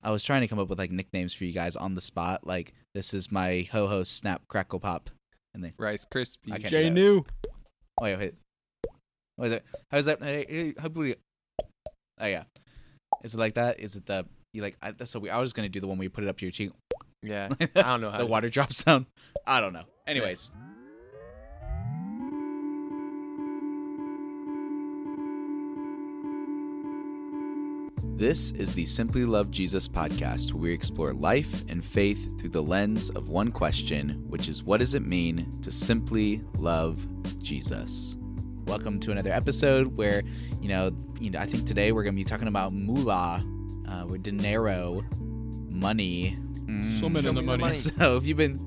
I was trying to come up with like nicknames for you guys on the spot. Like this is my ho snap crackle pop, and then Rice Krispie. J New. Oh wait. What is it? How's that? Hey, how do we? Oh yeah. Is it like that? Is it the you like? That's so weird. I was gonna do the one where you put it up to your cheek. Yeah. I don't know how the water drop sound. I don't know. Anyways. This is the Simply Love Jesus podcast, where we explore life and faith through the lens of one question, which is what does it mean to simply love Jesus? Welcome to another episode where, I think today we're going to be talking about moolah, with dinero, money. Swimming in the money. So if you've been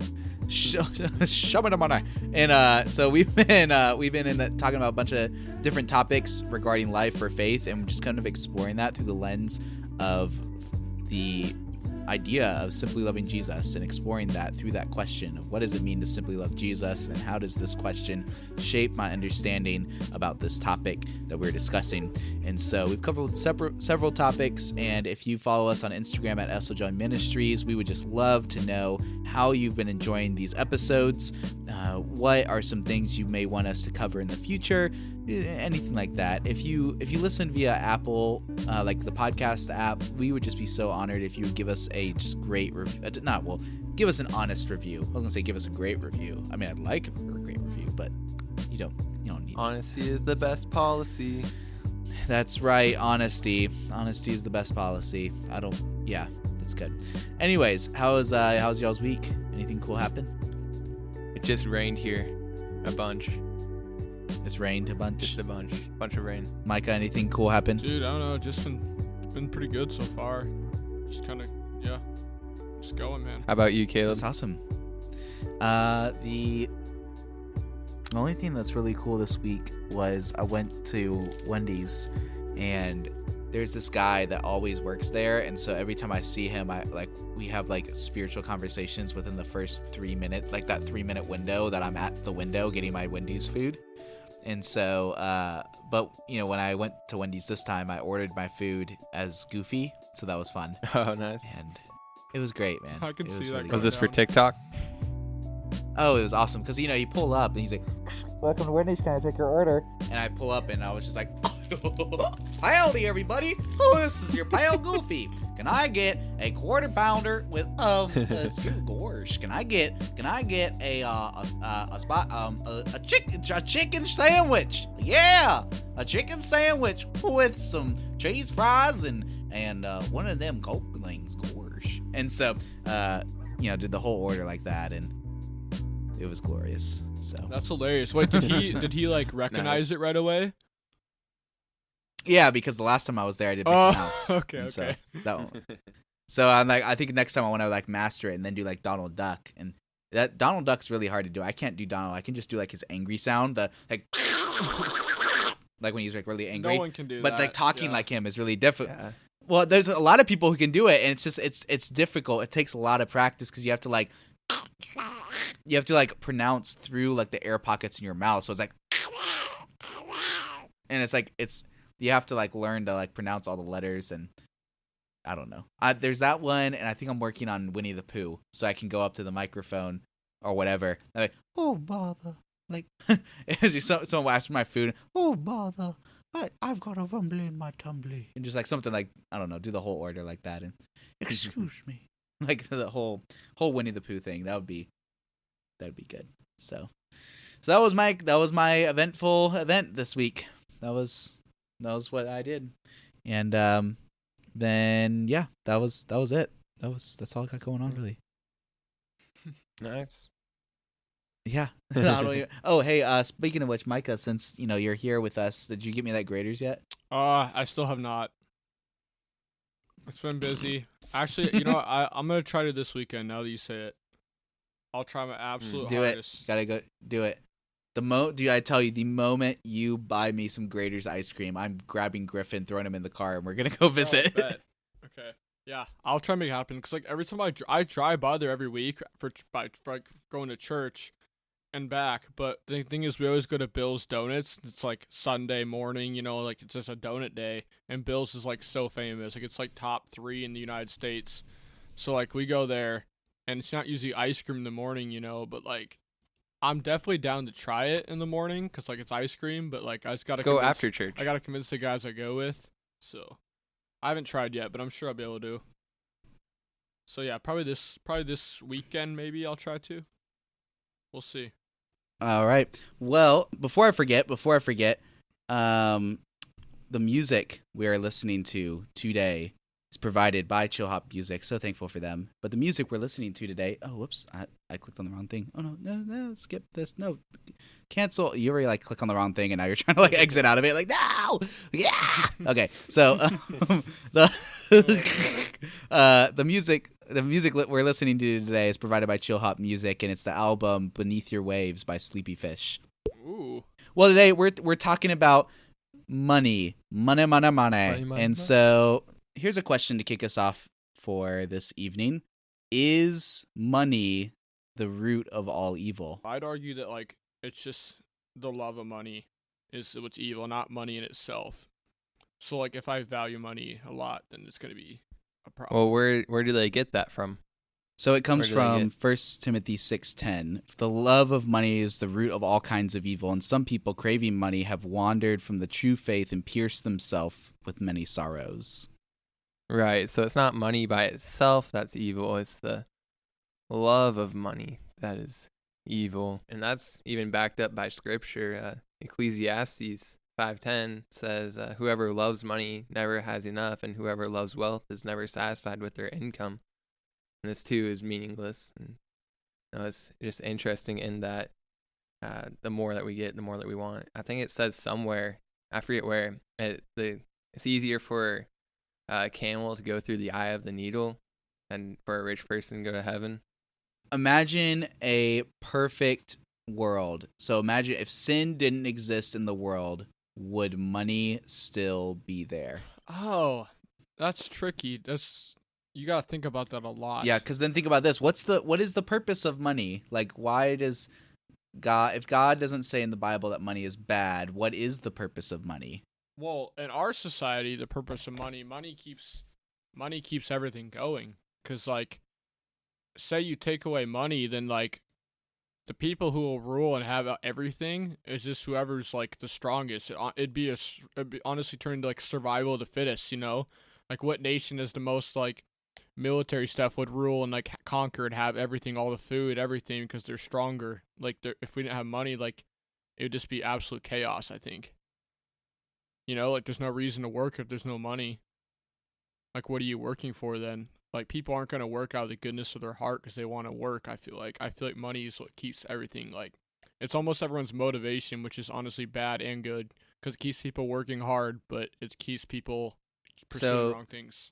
shoving the money, and so we've been talking about a bunch of different topics regarding life or faith, and we're just kind of exploring that through the lens of the idea of simply loving Jesus and exploring that through that question of what does it mean to simply love Jesus, and how does this question shape my understanding about this topic that we're discussing. And so we've covered several topics, and if you follow us on Instagram at SOJ Ministries, we would just love to know how you've been enjoying these episodes. What are some things you may want us to cover in the future? Anything like that. If you listen via Apple, like the podcast app, we would just be so honored if you would give us a just great give us an honest review. I was gonna say give us a great review. I mean, I'd like a great review, but you don't need honesty is the best policy. That's right, honesty is the best policy. That's good. Anyways, how's y'all's week? Anything cool happen? It just rained here a bunch. It's rained a bunch. Just a bunch of rain. Micah, anything cool happen? Dude, I don't know. Just been pretty good so far. Just kind of, just going, man. How about you, Caleb? That's awesome. The only thing that's really cool this week was I went to Wendy's, and there's this guy that always works there, and so every time I see him, we have like spiritual conversations within the first 3 minutes, like that 3-minute window that I'm at the window getting my Wendy's food. And so, but when I went to Wendy's this time, I ordered my food as Goofy, so that was fun. Oh, nice. And it was great, man. I can see that. Really was this down. for TikTok? Oh, it was awesome because you pull up and he's like, "Welcome to Wendy's. Can I take your order?" And I pull up and I was just like, "Howdy, everybody! Oh, this is your pal Goofy. Can I get a quarter pounder with gosh? Can I get a chicken sandwich? Yeah, a chicken sandwich with some cheese fries and one of them Coke things, gosh." And so, did the whole order like that, and it was glorious. So That's hilarious. Wait, did he like recognize it right away? yeah, because the last time I was there, I did Mickey Mouse. Okay. So that one. So I'm like, I think next time I want to like master it and then do like Donald Duck, and that Donald Duck's really hard to do. I can't do Donald. I can just do like his angry sound, the like when he's like really angry. No one can do but that. Like talking like him is really difficult. Yeah. Well, there's a lot of people who can do it, and it's just it's difficult. It takes a lot of practice because you have to like pronounce through like the air pockets in your mouth. So it's like, and it's like you have to like learn to like pronounce all the letters, and I don't know. There's that one, and I think I'm working on Winnie the Pooh, so I can go up to the microphone or whatever. I'm like, "Oh bother!" Like, someone will ask for my food. "Oh bother! I've got a rumble in my tumbly," and just like something like, I don't know, do the whole order like that, and excuse me, like the whole Winnie the Pooh thing. That'd be good. So that was my eventful event this week. That was what I did, and then yeah, that was it. That's all I got going on really. Nice. Yeah. I don't even, oh, hey, speaking of which, Micah, since you're here with us, did you get me that graders yet? I still have not. It's been busy. Actually, I'm gonna try to this weekend. Now that you say it, I'll try my absolute hardest. Gotta go do it. Dude, I tell you, the moment you buy me some Grater's ice cream, I'm grabbing Griffin, throwing him in the car, and we're gonna go visit. Oh, bet. Okay. Yeah, I'll try to make it happen. Cause like every time I drive by there every week for like going to church, and back. But the thing is, we always go to Bill's Donuts. It's like Sunday morning, like it's just a donut day, and Bill's is like so famous. Like it's like top 3 in the United States. So like we go there, and it's not usually ice cream in the morning, but like I'm definitely down to try it in the morning because like it's ice cream. But like I just gotta Go after church. I gotta convince the guys I go with. So I haven't tried yet, but I'm sure I'll be able to. So yeah, probably this weekend maybe I'll try to. We'll see. All right. Well, before I forget, the music we are listening to today is provided by Chill Hop Music. So thankful for them. But the music we're listening to today, oh, whoops, I clicked on the wrong thing. Oh, no, skip this. No, cancel. You already like click on the wrong thing, and now you're trying to like exit out of it. Like, no, yeah. Okay, so the music we're listening to today is provided by Chill Hop Music, and it's the album Beneath Your Waves by Sleepy Fish. Ooh. Well, today we're talking about money. And so here's a question to kick us off for this evening. Is money the root of all evil? I'd argue that like it's just the love of money is what's evil, not money in itself. So like if I value money a lot, then it's going to be a problem. Well, where do they get that from? So it comes Where do they from 1 Timothy 6:10. The love of money is the root of all kinds of evil, and some people craving money have wandered from the true faith and pierced themselves with many sorrows. Right, so it's not money by itself that's evil, it's the love of money that is evil. And that's even backed up by scripture. Ecclesiastes 5:10 says, whoever loves money never has enough, and whoever loves wealth is never satisfied with their income. And this too is meaningless. And it's just interesting in that the more that we get, the more that we want. I think it says somewhere, I forget where, it's easier for a camel to go through the eye of the needle than for a rich person to go to heaven. Imagine a perfect world. So imagine if sin didn't exist in the world, would money still be there? Oh, that's tricky. You got to think about that a lot. Yeah, because then think about this. What is the purpose of money? Like, why does God, if God doesn't say in the Bible that money is bad, what is the purpose of money? Well, in our society, the purpose of money keeps everything going. Because, like, say you take away money, then, like, the people who will rule and have everything is just whoever's, like, the strongest. It'd be honestly turned into, like, survival of the fittest, Like, what nation is the most, like, military stuff would rule and, like, conquer and have everything, all the food, everything, because they're stronger. Like, if we didn't have money, like, it would just be absolute chaos, I think. Like, there's no reason to work if there's no money. Like, what are you working for then? Like, people aren't going to work out of the goodness of their heart because they want to work, I feel like. I feel like money is what keeps everything, like, it's almost everyone's motivation, which is honestly bad and good because it keeps people working hard, but it keeps people pursuing wrong things.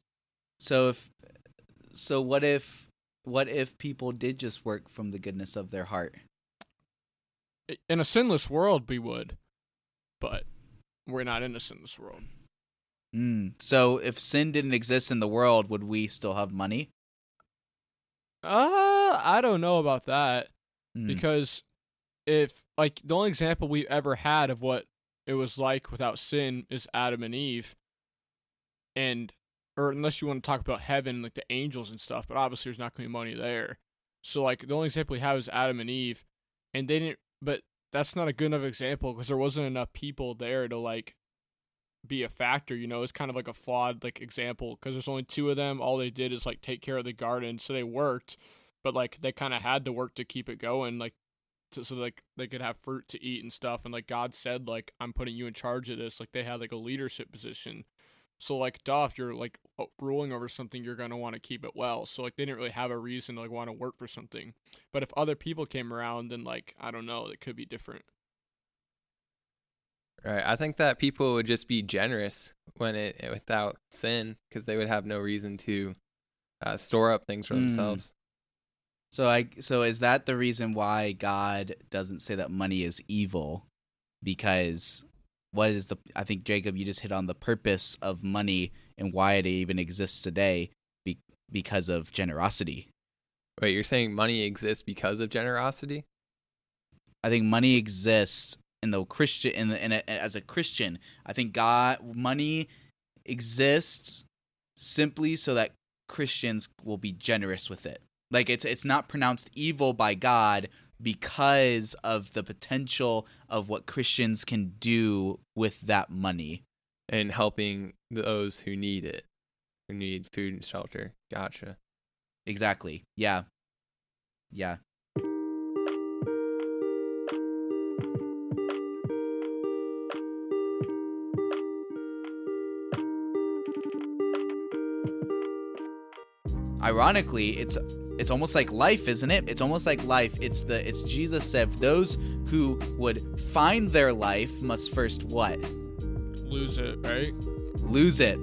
So what if people did just work from the goodness of their heart? In a sinless world, we would, but we're not in a sinless world. So if sin didn't exist in the world, would we still have money? I don't know about that. Because if, like, the only example we've ever had of what it was like without sin is Adam and Eve. Or unless you want to talk about heaven, like the angels and stuff, but obviously there's not going to be money there. So, like, the only example we have is Adam and Eve, and they didn't, but that's not a good enough example because there wasn't enough people there to, like, be a factor, It's kind of like a flawed, like, example because there's only 2 of them. All they did is, like, take care of the garden, so they worked, but, like, they kind of had to work to keep it going, like, so like they could have fruit to eat and stuff, and, like, God said, like, I'm putting you in charge of this. Like, they had, like, a leadership position. So, like, if you're, like, ruling over something, you're going to want to keep it well. So, like, they didn't really have a reason to, like, want to work for something. But if other people came around, then, like, I don't know, it could be different. Right. I think that people would just be generous without sin because they would have no reason to store up things for themselves. So is that the reason why God doesn't say that money is evil? Because I think, Jacob, you just hit on the purpose of money and why it even exists today because of generosity. Wait, you're saying money exists because of generosity? I think money exists in the Christian as a Christian. I think money exists simply so that Christians will be generous with it. Like it's not pronounced evil by God because of the potential of what Christians can do with that money and helping those who need it, who need food and shelter. Gotcha. Exactly. Yeah. Ironically, it's almost like life, isn't it? It's almost like life. It's Jesus said, those who would find their life must first what? Lose it, right? Lose it.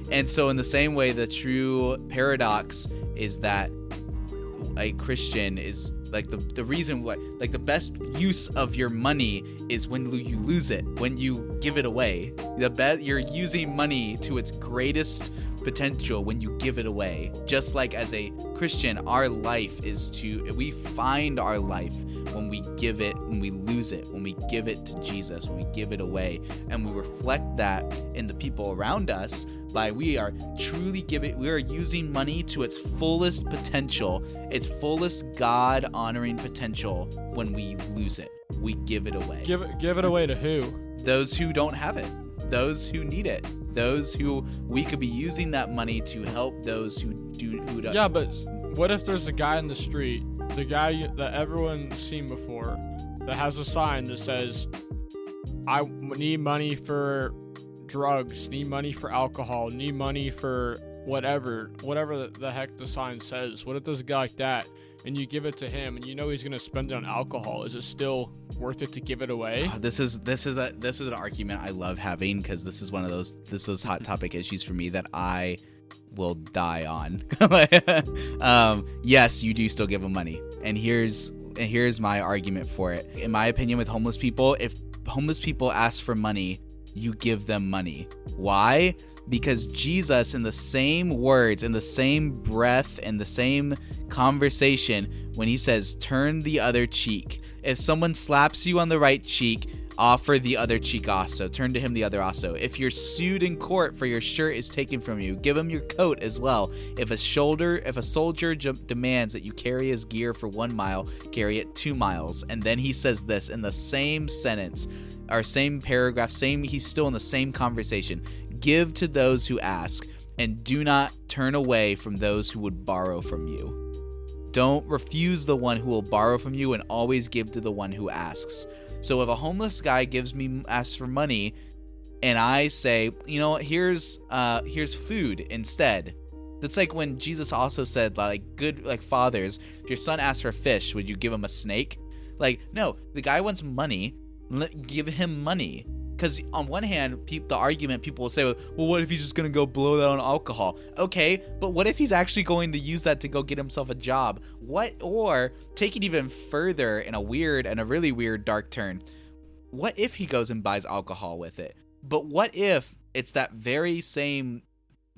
And so in the same way, the true paradox is that a Christian is like the reason why, like the best use of your money is when you lose it, when you give it away. You're using money to its greatest potential when you give it away. Just like as a Christian, our life is we find our life when we give it, when we lose it, when we give it to Jesus, when we give it away, and we reflect that in the people around us by we are using money to its fullest potential, its fullest God-honoring potential. When we lose it, we give it away. Give it away to who? Those who don't have it, those who need it, those who we could be using that money to help those who don't. Yeah, but what if there's a guy in the street, the guy that everyone's seen before, that has a sign that says, I need money for drugs, need money for alcohol, need money for whatever the heck the sign says. What if there's a guy like that and you give it to him and you know he's going to spend it on alcohol? Is it still worth it to give it away? This is an argument I love having, because this is one of those hot topic issues for me that I will die on. Yes, you do still give them money, and here's my argument for it. In my opinion, with homeless people, if homeless people ask for money, you give them money. Why? Because Jesus, in the same words, in the same breath, in the same conversation, when he says, turn the other cheek. If someone slaps you on the right cheek, offer the other cheek also. Turn to him the other also. If you're sued in court for your shirt is taken from you, give him your coat as well. If a soldier demands that you carry his gear for 1 mile, carry it 2 miles. And then he says this in the same sentence, or same paragraph, he's still in the same conversation. Give to those who ask, and do not turn away from those who would borrow from you. Don't refuse the one who will borrow from you, and always give to the one who asks. So if a homeless guy asks for money, and I say, you know what, here's food instead. That's like when Jesus also said, good fathers, if your son asks for fish, would you give him a snake? No, the guy wants money. Give him money. Because on one hand, the argument people will say, well, what if he's just going to go blow that on alcohol? Okay, but what if he's actually going to use that to go get himself a job? Or take it even further in a really weird dark turn. What if he goes and buys alcohol with it? But what if it's that very same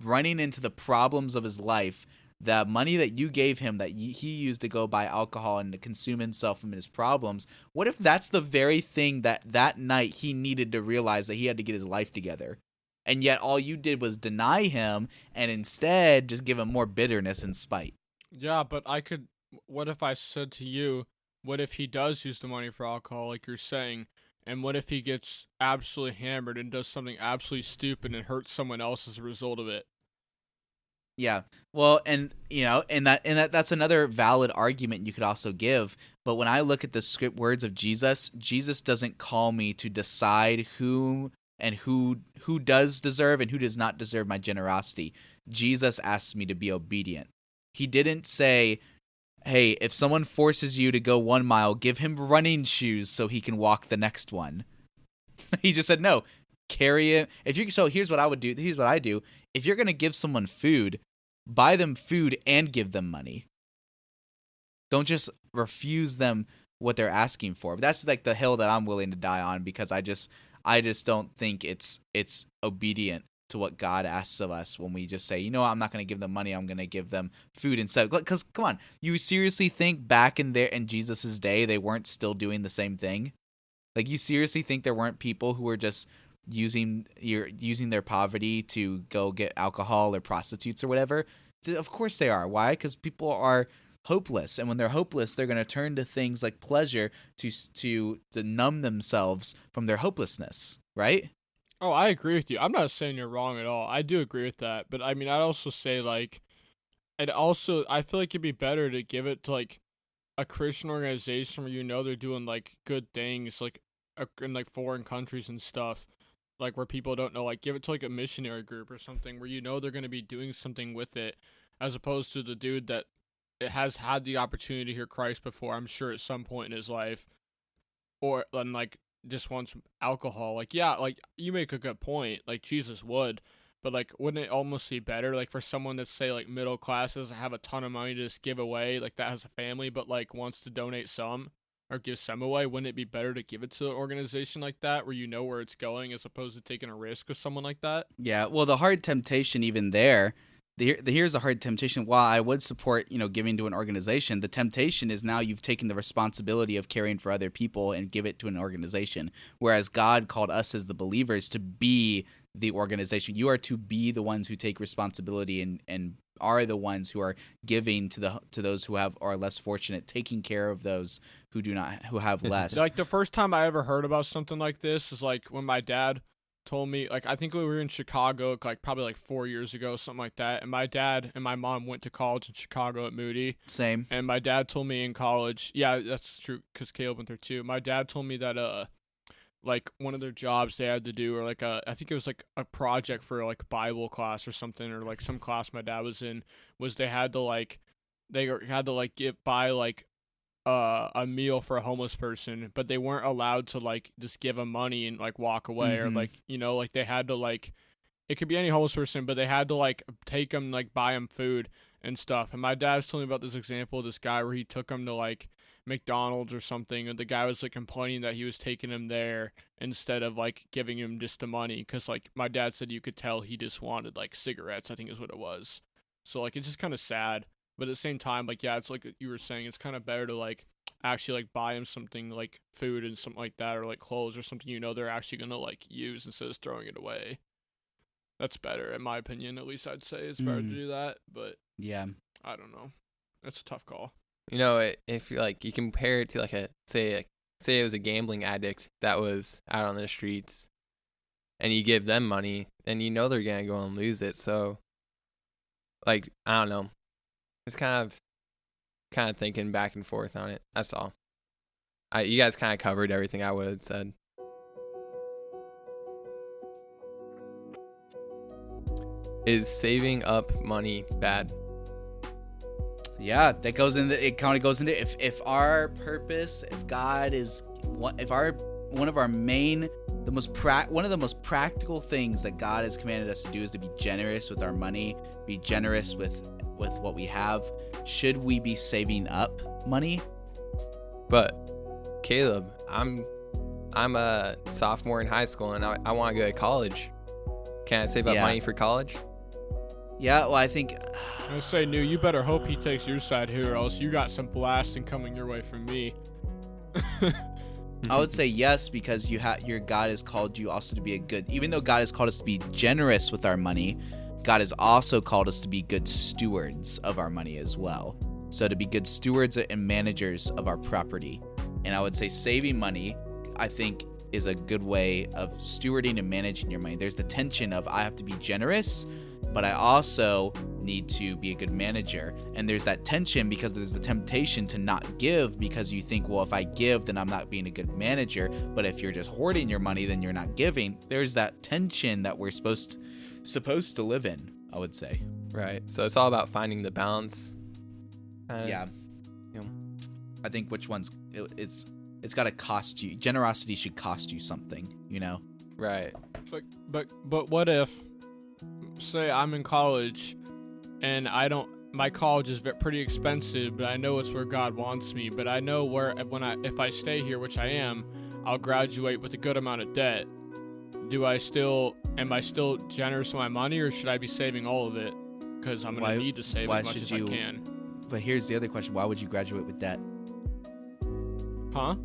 running into the problems of his life, the money that you gave him that he used to go buy alcohol and to consume himself and his problems? What if that's the very thing that night he needed to realize that he had to get his life together? And yet all you did was deny him and instead just give him more bitterness and spite. Yeah, but what if I said to you, what if he does use the money for alcohol like you're saying? And what if he gets absolutely hammered and does something absolutely stupid and hurts someone else as a result of it? Yeah. Well, and that's another valid argument you could also give. But when I look at the script words of Jesus doesn't call me to decide who does deserve and who does not deserve my generosity. Jesus asks me to be obedient. He didn't say, hey, if someone forces you to go 1 mile, give him running shoes so he can walk the next one. He just said, no, carry it. So here's what I would do. Here's what I do. If you're going to give someone food, buy them food and give them money. Don't just refuse them what they're asking for. But that's like the hill that I'm willing to die on, because I just don't think it's obedient to what God asks of us when we just say, you know what, I'm not going to give them money, I'm going to give them food instead. Because come on, you seriously think back in Jesus's day they weren't still doing the same thing? Like, you seriously think there weren't people who were just using their poverty to go get alcohol or prostitutes or whatever? Of course they are. Why? Because people are hopeless, and when they're hopeless, they're going to turn to things like pleasure to numb themselves from their hopelessness, right? Oh, I agree with you. I'm not saying you're wrong at all. I do agree with that. But I mean, I'd also say, like, I feel like it'd be better to give it to, like, a Christian organization where you know they're doing, like, good things, like, in, like, foreign countries and stuff, like, where people don't know. Like, give it to, like, a missionary group or something where you know they're going to be doing something with it, as opposed to the dude that it has had the opportunity to hear Christ before, I'm sure, at some point in his life, or, and, like, just wants alcohol. Like, yeah, like, you make a good point, like, Jesus would, but, like, wouldn't it almost be better, like, for someone that's, say, like, middle class, doesn't have a ton of money to just give away, like, that has a family, but, like, wants to donate some, or give some away, wouldn't it be better to give it to an organization like that, where you know where it's going, as opposed to taking a risk with someone like that? Yeah, well, the hard temptation even there, here's a hard temptation. While I would support, giving to an organization, the temptation is now you've taken the responsibility of caring for other people and give it to an organization. Whereas God called us as the believers to be the organization. You are to be the ones who take responsibility and are the ones who are giving to those who are less fortunate, taking care of those who have less. Like, the first time I ever heard about something like this is, like, when my dad told me, like, I think we were in Chicago, like, probably like 4 years ago, something like that, and my dad and my mom went to college in Chicago at Moody. Same. And my dad told me in college, yeah, that's true, because Caleb went there too. My dad told me that like, one of their jobs they had to do, or like I think it was like a project for like Bible class or something, or like some class my dad was in, was they had to buy like a meal for a homeless person, but they weren't allowed to, like, just give them money and, like, walk away, or, like, like, they had to, like, it could be any homeless person, but they had to, like, take them, like, buy them food and stuff. And my dad's telling me about this example of this guy where he took him to, like, McDonald's or something, and the guy was, like, complaining that he was taking him there instead of, like, giving him just the money, because, like, my dad said you could tell he just wanted, like, cigarettes, I think is what it was. So, like, it's just kind of sad. But at the same time, like, yeah, it's like you were saying, it's kind of better to, like, actually, like, buy him something, like, food and something like that, or, like, clothes or something they're actually going to, like, use instead of throwing it away. That's better, in my opinion. At least I'd say it's better to do that. But yeah, I don't know. It's a tough call. If you like, you compare it to, like, say it was a gambling addict that was out on the streets, and you give them money, and they're gonna go and lose it. So, like, I don't know. Just kind of thinking back and forth on it. That's all. You guys kind of covered everything I would have said. Is saving up money bad? Yeah, that goes into it. Kind of goes into if our purpose, if God is one of the most practical things that God has commanded us to do is to be generous with our money, be generous with what we have. Should we be saving up money? But Caleb, I'm a sophomore in high school, and I want to go to college. Can I save up money for college? Yeah, well, I think I say, New, you better hope he takes your side here, or else you got some blasting coming your way from me. I would say yes, because your God has called you also to be a good, even though God has called us to be generous with our money, God has also called us to be good stewards of our money as well. So to be good stewards and managers of our property. And I would say saving money, I think, is a good way of stewarding and managing your money. There's the tension of I have to be generous, but I also need to be a good manager. And there's that tension because there's the temptation to not give, because you think, well, if I give, then I'm not being a good manager. But if you're just hoarding your money, then you're not giving. There's that tension that we're supposed to live in, I would say. Right. So it's all about finding the balance. Yeah. I think it's got to cost you. Generosity should cost you something, Right. But what if, say I'm in college and my college is pretty expensive, but I know it's where God wants me, but I know if I stay here, which I am, I'll graduate with a good amount of debt. Do I still, am I still generous with my money, or should I be saving all of it? Because I'm going to need to save as much as I can. But here's the other question. Why would you graduate with debt? Huh?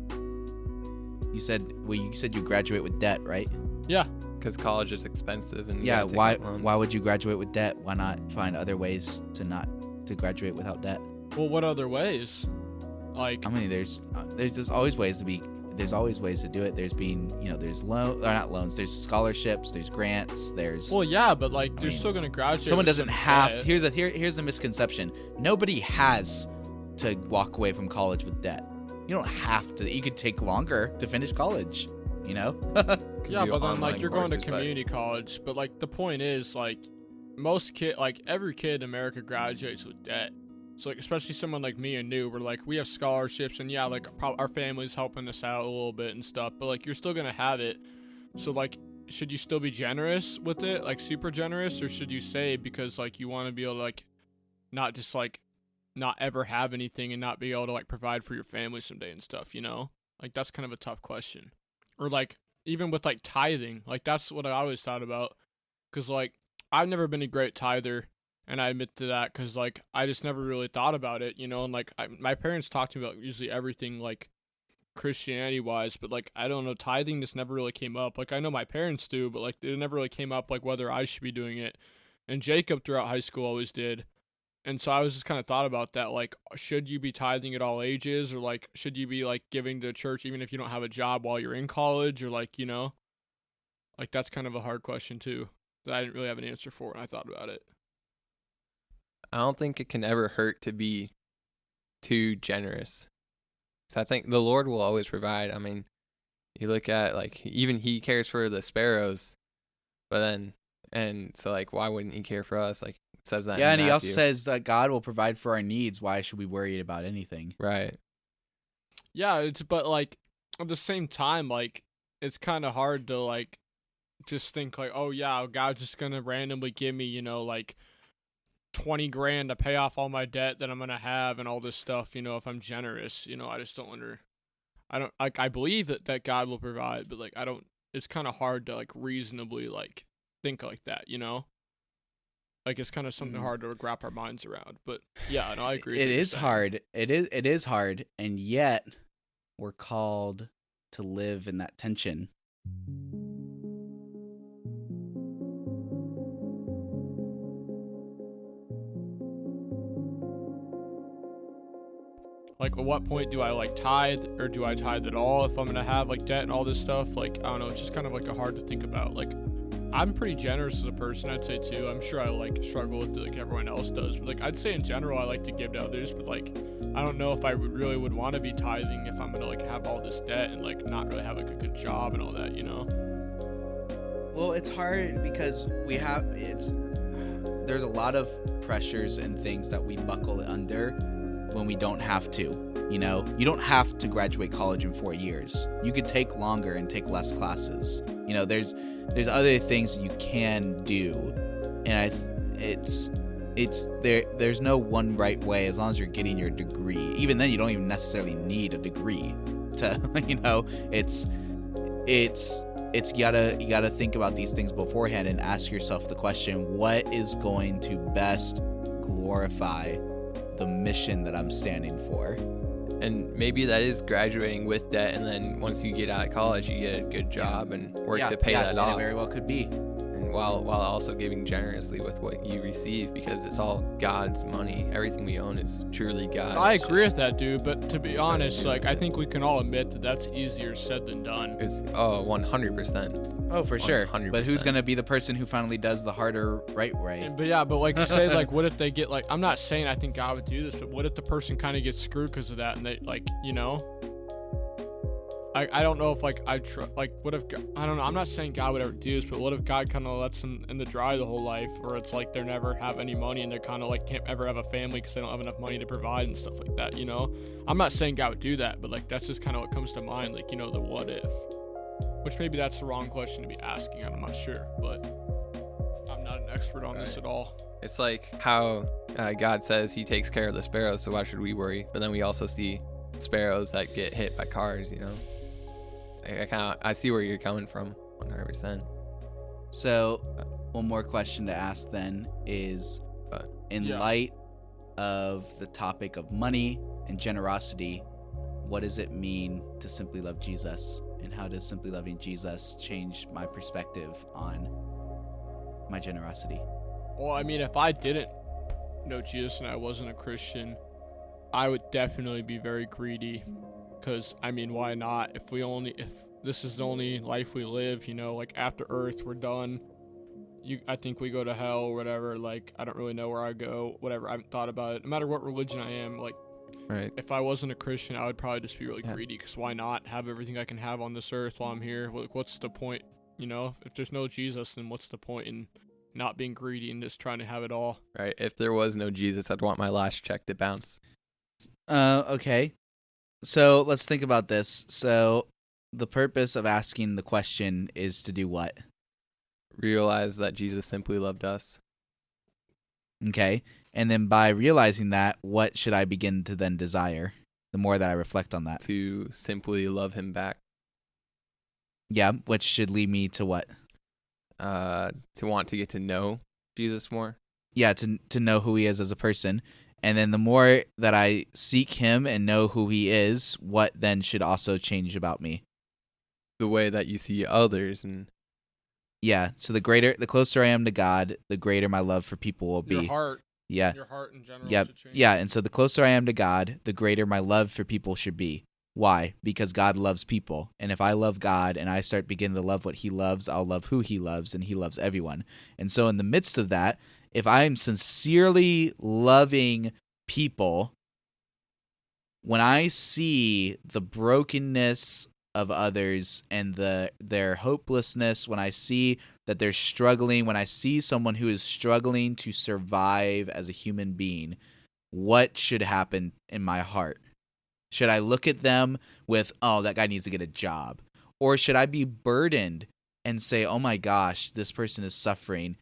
You said you graduate with debt, right? Yeah. Because college is expensive. And yeah, why would you graduate with debt? Why not find other ways to graduate without debt? Well, what other ways? Like, I mean, there's always ways to do it. There's there's not loans, there's scholarships, there's grants, there's. Well, yeah, but like, they're still gonna graduate. Someone doesn't have. Here's a misconception. Nobody has to walk away from college with debt. You don't have to. You could take longer to finish college. Yeah, but then like you're going to community college. But like the point is, like, every kid in America graduates with debt. So like, especially someone like me and New, we're like, we have scholarships, and yeah, like our family's helping us out a little bit and stuff. But like, you're still gonna have it. So like, should you still be generous with it, like super generous, or should you save because like you want to be able to like, not just like, not ever have anything and not be able to like provide for your family someday and stuff, Like, that's kind of a tough question. Or like, even with like tithing, like that's what I always thought about. Cause like, I've never been a great tither, and I admit to that, cause like, I just never really thought about it, and like, my parents talked to me about usually everything like Christianity wise, but like, I don't know, tithing just never really came up. Like, I know my parents do, but like, it never really came up like whether I should be doing it. And Jacob throughout high school always did. And so I was just kind of thought about that, like, should you be tithing at all ages, or like, should you be like giving to church even if you don't have a job while you're in college, or like, like that's kind of a hard question too that I didn't really have an answer for when I thought about it. I don't think it can ever hurt to be too generous. So I think the Lord will always provide. I mean, you look at like, even He cares for the sparrows, and so like, why wouldn't He care for us? Like, says that. Yeah, and He also says that God will provide for our needs. Why should we worry about anything? Right. Yeah, but like at the same time, like, it's kind of hard to like just think like, oh yeah, God's just gonna randomly give me, like 20 grand to pay off all my debt that I'm gonna have and all this stuff, if I'm generous. I just don't I believe that God will provide, but like it's kind of hard to like reasonably like think like that, Like, it's kind of something hard to wrap our minds around. But yeah, no, I agree. It is hard. It is hard, and yet we're called to live in that tension. Like, at what point do I like tithe, or do I tithe at all if I'm gonna have like debt and all this stuff? Like, I don't know. It's just kind of like hard to think about. Like, I'm pretty generous as a person, I'd say too. I'm sure I like struggle with it like everyone else does, but like I'd say in general I like to give to others, but like I don't know if I would want to be tithing if I'm gonna like have all this debt and like not really have like a good job and all that, Well, it's hard because there's a lot of pressures and things that we buckle under when we don't have to. You don't have to graduate college in 4 years. You could take longer and take less classes. There's other things you can do, and there's no one right way as long as you're getting your degree. Even then, you don't even necessarily need a degree to, you gotta think about these things beforehand and ask yourself the question: what is going to best glorify the mission that I'm standing for? And maybe that is graduating with debt, and then once you get out of college, you get a good job and work to pay that off. It very well could be. And while also giving generously with what you receive, because it's all God's money. Everything we own is truly God's. I agree with that, dude. But to be honest, like, I think we can all admit that that's easier said than done. It's 100%. Oh, for sure. 100%. But who's gonna be the person who finally does the harder right way? But like, say like, what if they get like? I'm not saying I think God would do this, but what if the person kind of gets screwed because of that, and they like, I don't know if like what if I don't know. I'm not saying God would ever do this, but what if God kind of lets them in the dry the whole life, where it's like they never have any money and they're kind of like can't ever have a family because they don't have enough money to provide and stuff like that. I'm not saying God would do that, but like that's just kind of what comes to mind. Like, the what if. Which maybe that's the wrong question to be asking. I'm not sure, but I'm not an expert on this at all. It's like how God says He takes care of the sparrows, so why should we worry? But then we also see sparrows that get hit by cars. I see where you're coming from, 100%. So, one more question to ask then is, in Yeah. light of the topic of money and generosity, what does it mean to simply love Jesus? And how does simply loving Jesus change my perspective on my generosity? Well, I mean, if I didn't know Jesus and I wasn't a Christian, I would definitely be very greedy. Because, I mean, why not? If this is the only life we live, like after Earth, we're done. I think we go to hell or whatever. Like, I don't really know where I go. Whatever. I haven't thought about it. No matter what religion I am, like, Right. if I wasn't a Christian, I would probably just be really greedy. Because why not have everything I can have on this earth while I'm here? Like, what's the point? If there's no Jesus, then what's the point in not being greedy and just trying to have it all? Right. If there was no Jesus, I'd want my last check to bounce. Okay. So let's think about this. So the purpose of asking the question is to do what? Realize that Jesus simply loved us. Okay. And then by realizing that, what should I begin to then desire? The more that I reflect on that. To simply love him back. Yeah, which should lead me to what? To want to get to know Jesus more. Yeah, to know who he is as a person. And then the more that I seek him and know who he is, what then should also change about me? The way that you see others. And yeah, so the closer I am to God, the greater my love for people will be. Your heart. Yeah. Your heart in general Yep. should change. Yeah, and so the closer I am to God, the greater my love for people should be. Why? Because God loves people. And if I love God and I start beginning to love what he loves, I'll love who he loves, and he loves everyone. And so in the midst of that, if I'm sincerely loving people, when I see the brokenness of others and their hopelessness, when I see that they're struggling, when I see someone who is struggling to survive as a human being, what should happen in my heart? Should I look at them with, oh, that guy needs to get a job? Or should I be burdened and say, oh my gosh, this person is suffering.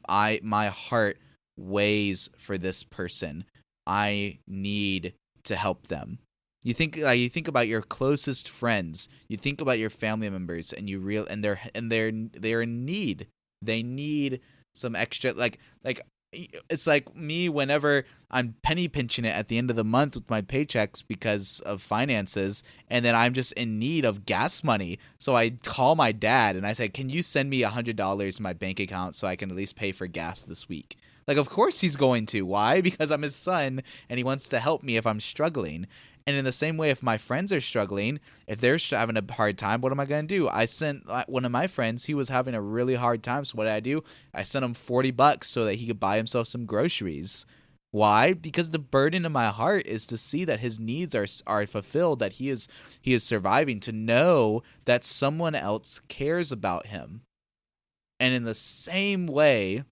My heart weighs for this person. I need to help them. You think about your closest friends, you think about your family members, and they're in need. They need some extra like it's like me whenever I'm penny pinching it at the end of the month with my paychecks because of finances, and then I'm just in need of gas money. So I call my dad and I say, "Can you send me $100 in my bank account so I can at least pay for gas this week?" Like, of course he's going to. Why? Because I'm his son and he wants to help me if I'm struggling. And in the same way, if my friends are struggling, if they're having a hard time, what am I going to do? I sent one of my friends, he was having a really hard time. So what did I do? I sent him $40 so that he could buy himself some groceries. Why? Because the burden in my heart is to see that his needs are fulfilled, that he is surviving, to know that someone else cares about him. And in the same way,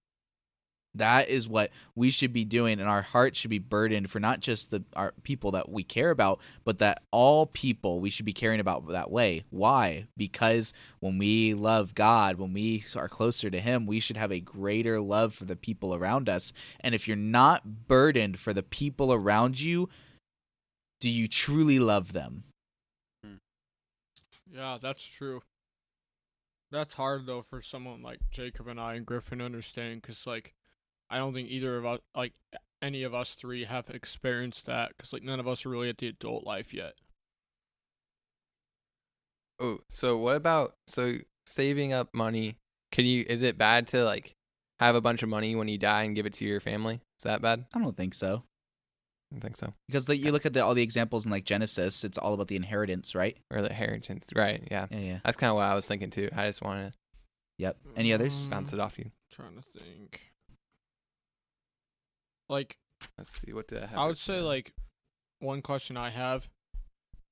that is what we should be doing, and our heart should be burdened for not just our people that we care about, but that all people we should be caring about that way. Why? Because when we love God, when we are closer to him, we should have a greater love for the people around us. And if you're not burdened for the people around you, do you truly love them? Yeah, that's true. That's hard, though, for someone like Jacob and I and Griffin to understand, because, like, I don't think either of us, like, any of us three have experienced that, because, like, none of us are really at the adult life yet. Oh, so what about saving up money? Is it bad to, like, have a bunch of money when you die and give it to your family? Is that bad? I don't think so. I don't think so. Because you look at all the examples in, like, Genesis, it's all about the inheritance, right? Or the inheritance, right? Yeah. Yeah. That's kind of what I was thinking too. I just want to Yep. Any others? bounce it off you. Trying to think. Like, Let's see, what did I have? I would say, like, one question I have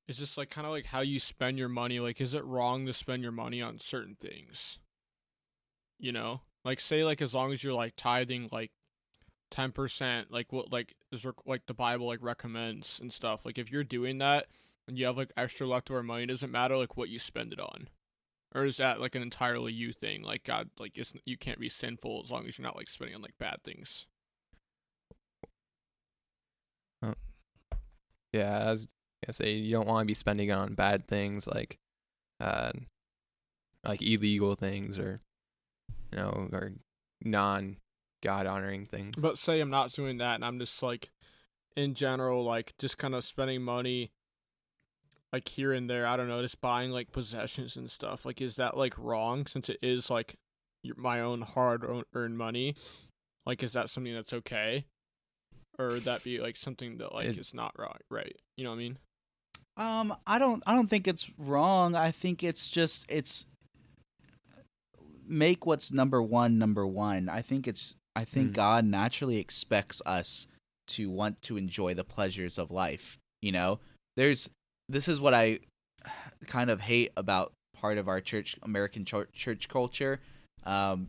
is just, like, kind of like how you spend your money. Like, is it wrong to spend your money on certain things? Like, say, like, as long as you're, like, tithing, like, 10%, like, what, like, like the Bible, like, recommends and stuff. Like, if you're doing that and you have, like, extra leftover money, doesn't matter, like, what you spend it on. Or is that, like, an entirely you thing? Like, God, like, you can't be sinful as long as you're not, like, spending on, like, bad things. Yeah, I was gonna say you don't want to be spending it on bad things like illegal things or or non-God honoring things. But say I'm not doing that, and I'm just like, in general, like just kind of spending money, like here and there. I don't know, just buying like possessions and stuff. Like, is that like wrong? Since it is like my own hard-earned money. Like, is that something that's okay, or would that be like something that like is not right? You know what I mean? I don't think it's wrong. I think it's make what's number one. I think God naturally expects us to want to enjoy the pleasures of life. You know, this is what I kind of hate about part of our American church culture,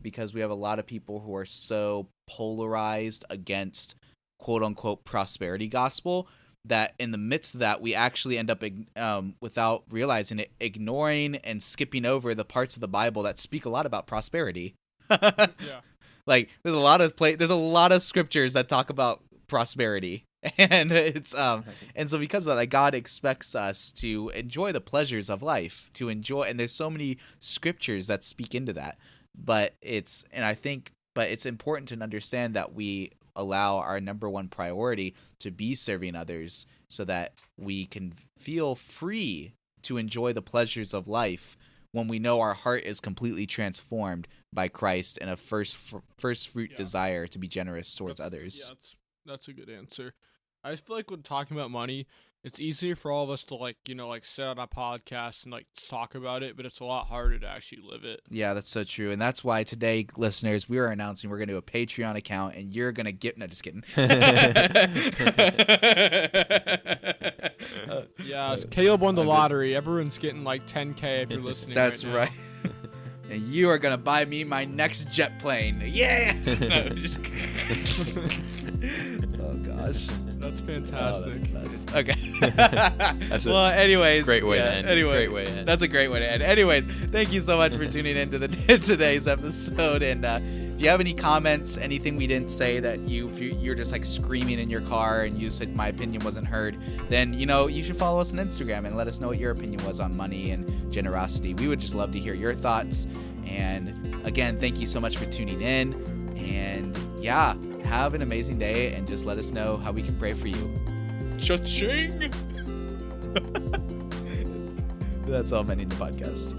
because we have a lot of people who are so polarized against quote unquote prosperity gospel that in the midst of that we actually end up without realizing it, ignoring and skipping over the parts of the Bible that speak a lot about prosperity. Yeah. Like there's a lot of scriptures that talk about prosperity, and it's and so because of that, like, God expects us to enjoy the pleasures of life, and there's so many scriptures that speak into that. But it's important to understand that we allow our number one priority to be serving others so that we can feel free to enjoy the pleasures of life when we know our heart is completely transformed by Christ and a first fruit desire to be generous towards others. Yeah, that's a good answer. I feel like when talking about money, it's easier for all of us to like sit on a podcast and like talk about it, but it's a lot harder to actually live it. Yeah, that's so true. And that's why today, listeners, we are announcing we're going to do a Patreon account, and you're going to get... No, just kidding. Yeah, Caleb won the lottery. Everyone's getting like 10K if you're listening. That's right. And you are going to buy me my next jet plane. Yeah! Oh, gosh. That's fantastic. Okay. Well, anyways. Great way to end. Anyway, Great way to end. That's a great way to end. Anyways, thank you so much for tuning into today's episode. And if you have any comments, anything we didn't say that if you're just like screaming in your car and you said my opinion wasn't heard, then you should follow us on Instagram and let us know what your opinion was on money and generosity. We would just love to hear your thoughts. And again, thank you so much for tuning in. And yeah, have an amazing day, and just let us know how we can pray for you. Cha-ching! That's all meant in the podcast.